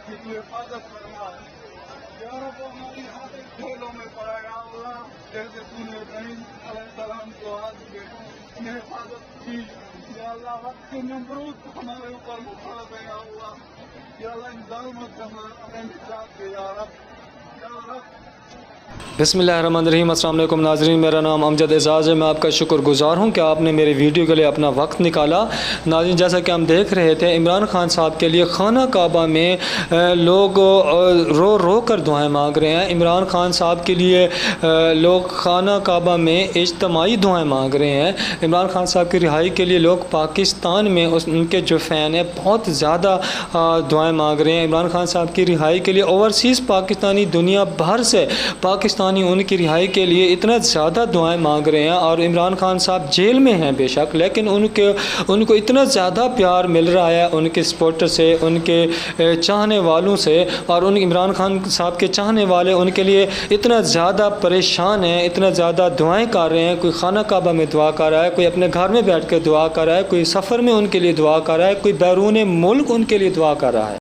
کی تو حفاظت فرما یا رب ہماری ہاتھ ڈھیلوں میں پڑا یا اللہ جیسے تو نے ابراہیم علیہ السلام کو ہاتھ بیٹوں نے حفاظت کی یا اللہ وقت نمرود ہمارے اوپر مخالف ہے یا اللہ یا اللہ ان ظالموں سے ہمیں نجات دے یا رب بسم اللہ الرحمن الرحیم۔ السلام علیکم ناظرین، میرا نام امجد اعزاز ہے۔ میں آپ کا شکر گزار ہوں کہ آپ نے میرے ویڈیو کے لیے اپنا وقت نکالا۔ ناظرین، جیسا کہ ہم دیکھ رہے تھے عمران خان صاحب کے لیے خانہ کعبہ میں لوگ رو رو کر دعائیں مانگ رہے ہیں۔ عمران خان صاحب کے لیے لوگ خانہ کعبہ میں اجتماعی دعائیں مانگ رہے ہیں۔ عمران خان صاحب کی رہائی کے لیے لوگ پاکستان میں ان کے جو فین ہیں بہت زیادہ دعائیں مانگ رہے ہیں۔ عمران خان صاحب کی رہائی کے لیے اوورسیز پاکستانی دنیا بھر سے پاکستانی ان کی رہائی کے لیے اتنا زیادہ دعائیں مانگ رہے ہیں، اور عمران خان صاحب جیل میں ہیں بے شک، لیکن ان کو اتنا زیادہ پیار مل رہا ہے ان کے سپورٹر سے، ان کے چاہنے والوں سے، اور ان عمران خان صاحب کے چاہنے والے ان کے لیے اتنا زیادہ پریشان ہیں، اتنا زیادہ دعائیں کر رہے ہیں۔ کوئی خانہ کعبہ میں دعا کر رہا ہے، کوئی اپنے گھر میں بیٹھ کے دعا کر رہا ہے، کوئی سفر میں ان کے لیے دعا کر رہا ہے، کوئی بیرون ملک ان کے لیے دعا کر رہا ہے۔